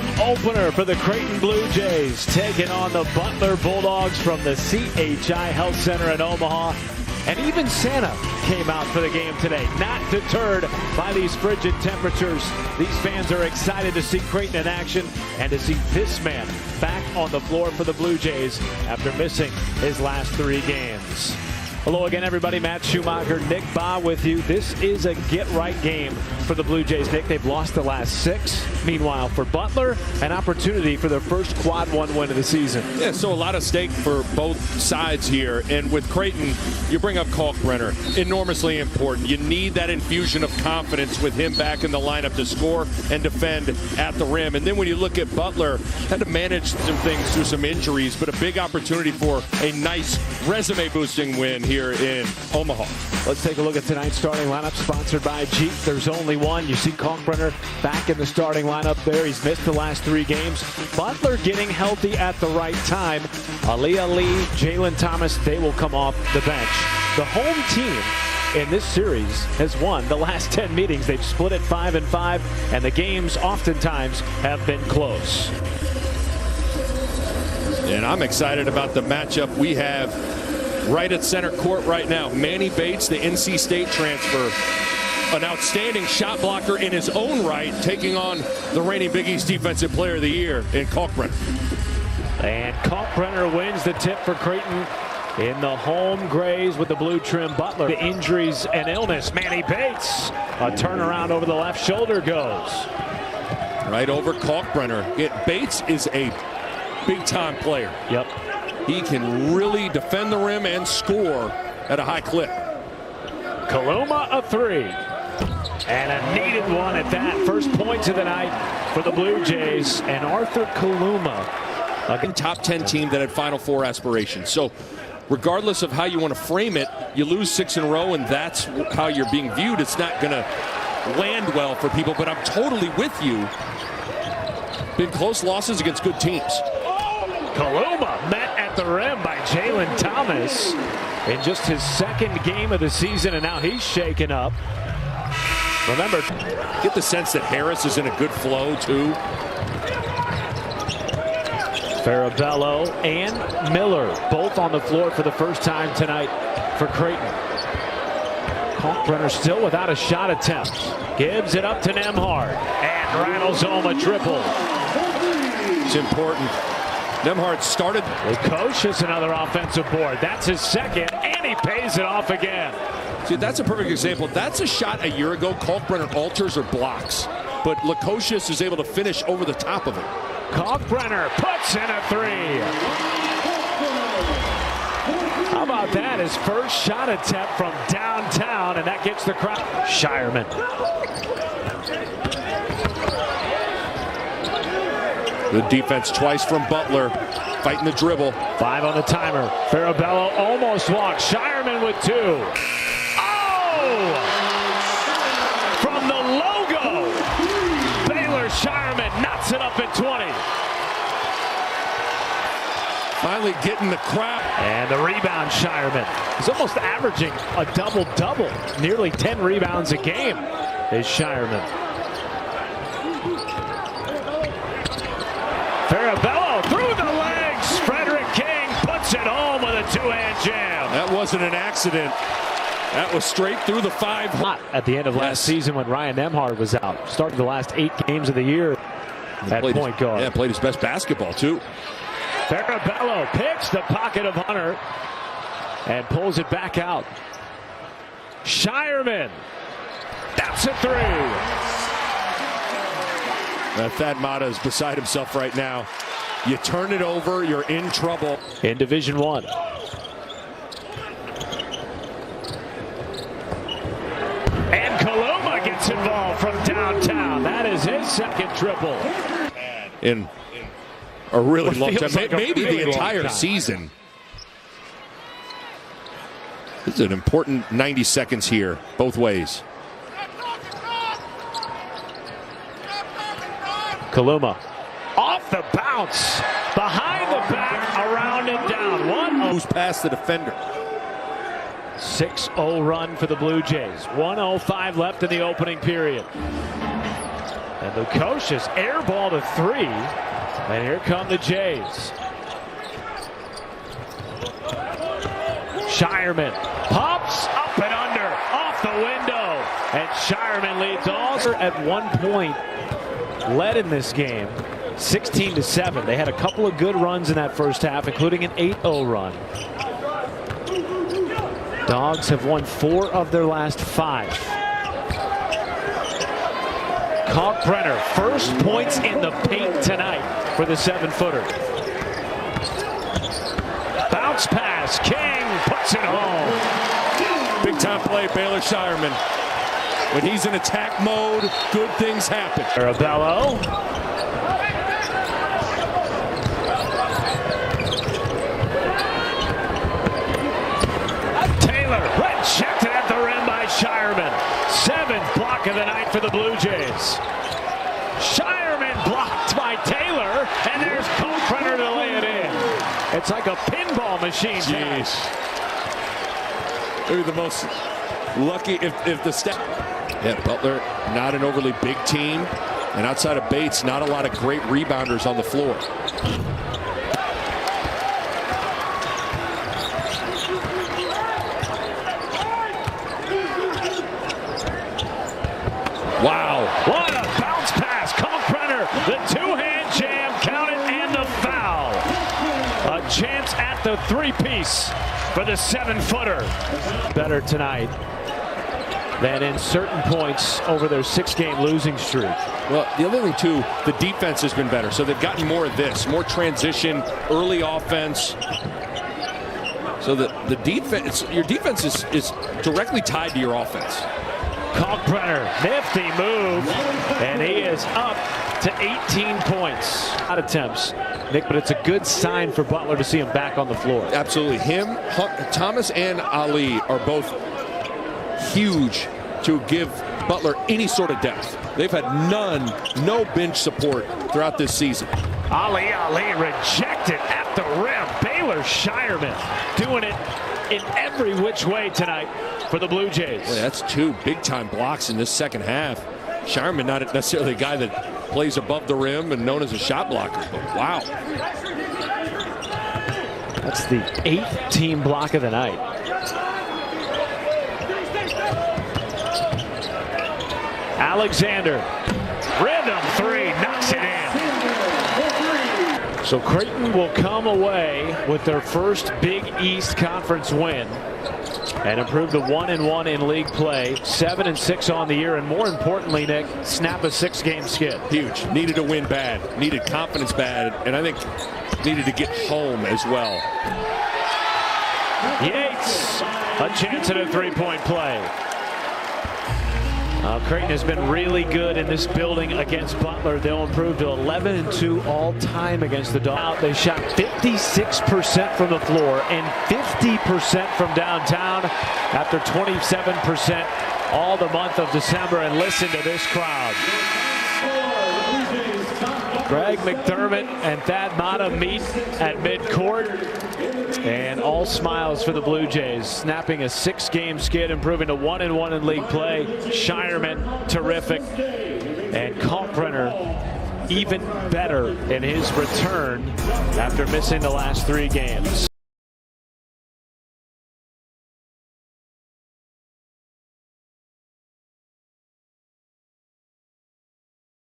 home opener for the Creighton Blue Jays, taking on the Butler Bulldogs from the CHI Health Center in Omaha. And even Santa came out for the game today, not deterred by these frigid temperatures. These fans are excited to see Creighton in action and to see this man back on the floor for the Blue Jays after missing his last 3 games. Hello again, everybody. Matt Schumacher, Nick Baugh with you. This is a get-right game for the Blue Jays. Nick, they've lost the last 6. Meanwhile, for Butler, an opportunity for their first quad 1 win of the season. Yeah, so a lot of stake for both sides here. And with Creighton, you bring up Kalkbrenner. Enormously important. You need that infusion of confidence with him back in the lineup to score and defend at the rim. And then when you look at Butler, had to manage some things through some injuries, but a big opportunity for a nice resume-boosting win here in Omaha. Let's take a look at tonight's starting lineup, sponsored by Jeep. There's only one. You see Kalkbrenner back in the starting lineup there. He's missed the last 3 games. Butler getting healthy at the right time. Aaliyah Lee, Jalen Thomas, they will come off the bench. The home team in this series has won the last 10 meetings. They've split at 5-5, and the games oftentimes have been close. And I'm excited about the matchup we have right at center court right now. Manny Bates, the NC State transfer, an outstanding shot blocker in his own right, taking on the reigning Big East Defensive Player of the Year in Kalkbrenner. And Kalkbrenner wins the tip for Creighton in the home grays with the blue trim. Butler, the injuries and illness. Manny Bates, a turnaround over the left shoulder goes. Right over Kalkbrenner. Bates is a big-time player. Yep. He can really defend the rim and score at a high clip. Kaluma, a 3. And a needed one at that. First points of the night for the Blue Jays. And Arthur Kaluma, a top 10 team that had Final Four aspirations. So regardless of how you want to frame it, you lose 6 in a row, and that's how you're being viewed. It's not going to land well for people, but I'm totally with you. Been close losses against good teams. Kaluma met at the rim by Jalen Thomas in just his 2nd game of the season, and now he's shaken up. Remember, get the sense that Harris is in a good flow too. Farabello and Miller both on the floor for the first time tonight for Creighton. Kalkbrenner still without a shot attempt. Gives it up to Nembhard and rattles home a triple. It's important. Nembhard started. Lukosius, another offensive board. That's his 2nd, and he pays it off again. See, that's a perfect example. That's a shot a year ago Kalkbrenner alters or blocks, but Lukosius is able to finish over the top of it. Kalkbrenner puts in a 3. How about that? His first shot attempt from downtown, and that gets the crowd. Shireman. Good defense twice from Butler, fighting the dribble. 5 on the timer. Farabello almost walked. Shireman with 2. Oh! From the logo, Baylor Shireman knocks it up at 20. Finally getting the crowd. And the rebound, Shireman. He's almost averaging a double-double. Nearly 10 rebounds a game is Shireman. Farabello through the legs. Frederick King puts it home with a 2-hand jam. That wasn't an accident. That was straight through the 5. Hot at the end of last season when Ryan Nembhard was out. Started the last 8 games of the year at point guard. Yeah, played his best basketball too. Farabello picks the pocket of Hunter and pulls it back out. Shireman. That's a 3. Thad Matta is beside himself right now. You turn it over, you're in trouble. In Division I. And Kaluma gets involved from downtown. That is his 2nd triple. In a really long time, like maybe really the entire season. This is an important 90 seconds here, both ways. Kaluma off the bounce, behind the back, around and down. 1-0. Who's past the defender? 6-0 run for the Blue Jays. 1:05 left in the opening period. And Lukosius air ball to three. And here come the Jays. Shireman pops up and under, off the window. And Shireman leads all. At one point, led in this game, 16-7. They had a couple of good runs in that first half, including an 8-0 run. Dogs have won 4 of their last 5. Kalkbrenner, first points in the paint tonight for the 7-footer. Bounce pass, King puts it home. Big time play, Baylor Shireman. When he's in attack mode, good things happen. Arabello. Taylor, rejected at the rim by Shireman. 7th block of the night for the Blue Jays. Shireman blocked by Taylor, and there's Kalkbrenner to lay it in. It's like a pinball machine. Jeez. Maybe the most lucky if the step. Yeah, Butler, not an overly big team. And outside of Bates, not a lot of great rebounders on the floor. Wow. What a bounce pass. Kalkbrenner, the two-hand jam, count it, and the foul. A chance at the three-piece for the 7-footer. Better tonight than in certain points over their 6-game losing streak. Well, the other thing, too, the defense has been better. So they've gotten more of this, more transition, early offense. So the defense, your defense is directly tied to your offense. Kalkbrenner, nifty move, and he is up to 18 points. Out attempts, Nick, but it's a good sign for Butler to see him back on the floor. Absolutely. Him, Thomas, and Ali are both huge to give Butler any sort of depth. They've had no bench support throughout this season. Ali rejected at the rim. Baylor Shireman doing it in every which way tonight for the Blue Jays. Boy, that's 2 big-time blocks in this second half. Shireman not necessarily a guy that plays above the rim and known as a shot blocker, but wow. That's the 8th team block of the night. Alexander, rhythm 3, knocks it in. So Creighton will come away with their first Big East Conference win and improve to 1-1 in league play, 7-6 on the year, and more importantly, Nick, snap a 6-game skid. Huge. Needed to win bad, needed confidence bad, and I think needed to get home as well. Yates, a chance at a 3-point play. Creighton has been really good in this building against Butler. They'll improve to 11-2 all-time against the Dogs. They shot 56% from the floor and 50% from downtown after 27% all the month of December. And listen to this crowd. Greg McDermott and Thad Matta meet at midcourt, and all smiles for the Blue Jays, snapping a 6-game skid, improving to 1-1 in league play. Shireman, terrific, and Kalkbrenner even better in his return after missing the last 3 games.